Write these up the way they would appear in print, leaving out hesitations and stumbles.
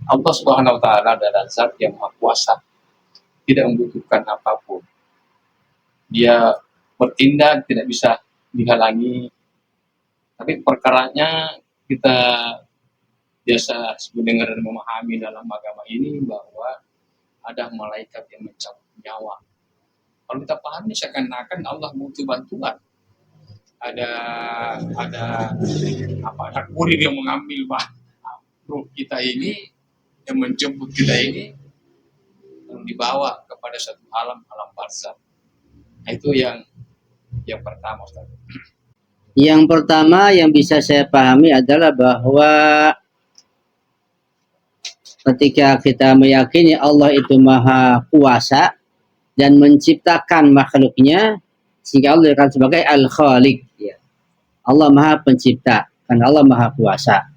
Allah Subhanahu wa taala adalah zat yang maha kuasa, tidak membutuhkan apapun. Dia bertindak tidak bisa dihalangi, tapi perkaranya kita biasa mendengar dan memahami dalam agama ini bahwa ada malaikat yang mencabut nyawa. Kalau kita pahami seakan-akan Allah butuh bantuan. Ada ada kurir yang mengambil ruh kita ini, yang menjemput kita ini, yang dibawa kepada satu alam barzakh. Nah, itu yang pertama, Ustaz. Yang pertama yang bisa saya pahami adalah bahwa ketika kita meyakini Allah itu maha kuasa dan menciptakan makhluknya, sehingga Allah akan sebagai Al-Khaliq. Ya. Allah maha pencipta, karena Allah maha kuasa.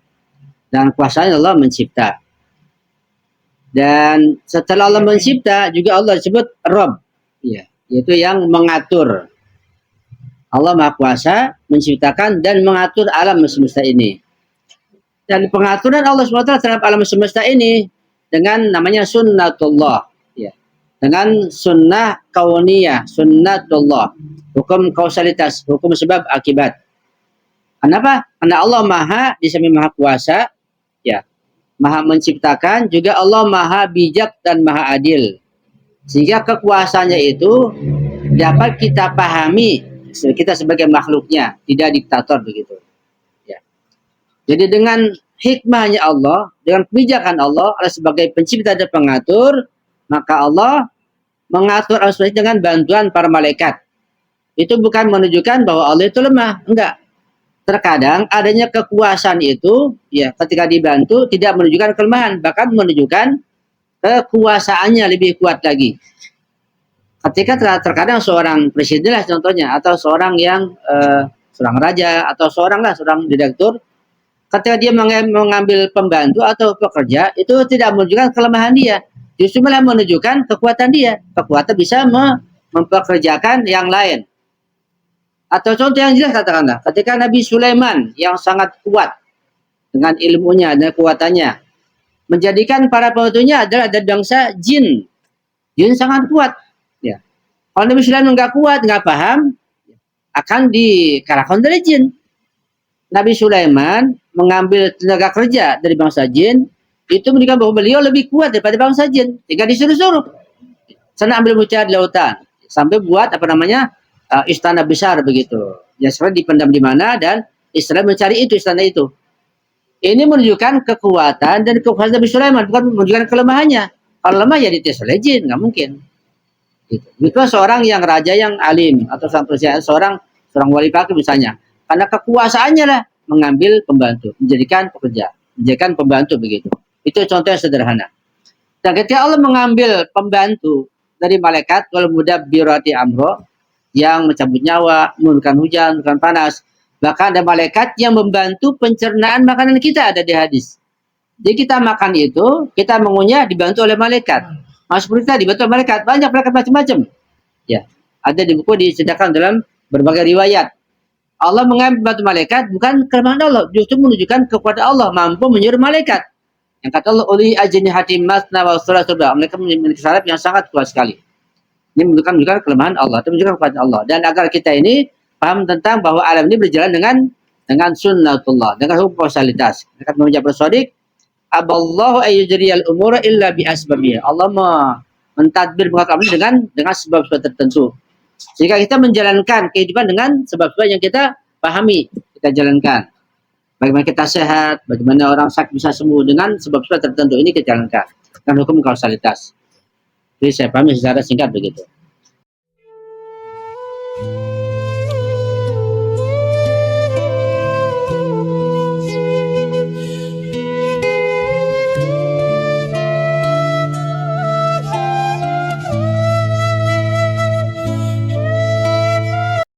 Dan kuasanya Allah mencipta. Dan setelah Allah mencipta, juga Allah disebut Rabb. Ya, yaitu yang mengatur. Allah maha kuasa, menciptakan dan mengatur alam semesta ini. Dan pengaturan Allah SWT terhadap alam semesta ini dengan namanya sunnatullah. Ya. Dengan sunnah kauniyah, sunnatullah. Hukum kausalitas, hukum sebab akibat. Kenapa? Karena Allah maha, di samping maha kuasa, ya, maha menciptakan, juga Allah maha bijak dan maha adil. Sehingga kekuasaannya itu dapat kita pahami, kita sebagai makhluknya, tidak diktator begitu. Ya. Jadi dengan hikmahnya Allah, dengan kebijakan Allah sebagai pencipta dan pengatur, maka Allah mengatur alam dengan bantuan para malaikat. Itu bukan menunjukkan bahwa Allah itu lemah, enggak. Terkadang adanya kekuasaan itu, ya, ketika dibantu tidak menunjukkan kelemahan, bahkan menunjukkan kekuasaannya lebih kuat lagi. Ketika terkadang seorang presiden lah contohnya, atau seorang yang seorang raja, atau seorang direktur, ketika dia mengambil pembantu atau pekerja, itu tidak menunjukkan kelemahan dia, justru malah menunjukkan kekuatan dia. Kekuatan bisa mempekerjakan yang lain. Atau contoh yang jelas katakanlah, ketika Nabi Sulaiman yang sangat kuat dengan ilmunya dan kekuatannya, menjadikan para pembantunya adalah dari bangsa jin. Jin sangat kuat. Ya. Kalau Nabi Sulaiman nggak kuat, nggak paham, akan dikalahkan dari jin. Nabi Sulaiman mengambil tenaga kerja dari bangsa jin, itu menunjukkan bahwa beliau lebih kuat daripada bangsa jin. Jika disuruh-suruh, sana ambil mutiara di lautan, sampai buat istana besar begitu. Ya, sekarang dipendam di mana dan Israel mencari itu istana itu. Ini menunjukkan kekuatan dan kekuasaan Nabi Sulaiman, bukan menunjukkan kelemahannya. Kalau lemah ya dites oleh jin, nggak mungkin. Gitu. Itu seorang yang raja yang alim atau seorang wali fakir misalnya, karena kekuasaannya lah mengambil pembantu, menjadikan pekerja, menjadikan pembantu begitu. Itu contoh yang sederhana. Dan ketika Allah mengambil pembantu dari malaikat, kalau mudah birati amro, yang mencabut nyawa, menurunkan hujan, menurunkan panas. Bahkan ada malaikat yang membantu pencernaan makanan kita, ada di hadis. Jadi kita makan itu, kita mengunyah dibantu oleh malaikat. Masuk perut kita dibantu oleh malaikat. Banyak malaikat macam-macam. Ya, ada di buku diceritakan dalam berbagai riwayat. Allah mengambil bantu malaikat bukan kelemahan Allah, justru menunjukkan kekuatan Allah mampu menyuruh malaikat. Yang kata Allah, uli ajni hati masna wa surah. Mereka memiliki sayap yang sangat kuat sekali. Ini menunjukkan kelemahan Allah, itu menunjukkan kekuatan Allah. Dan agar kita ini paham tentang bahwa alam ini berjalan dengan sunnatullah, dengan hukum kausalitas. Dekat menjawab Shadiq, aballahu ayyujriyal umura illa bi asbabiyah. Allah mentadbir alam dengan sebab-sebab tertentu. Sehingga kita menjalankan kehidupan dengan sebab-sebab yang kita pahami, kita jalankan. Bagaimana kita sehat, bagaimana orang sakit bisa sembuh dengan sebab-sebab tertentu ini kita jalankan dengan hukum kausalitas. Jadi saya pahami secara singkat begitu.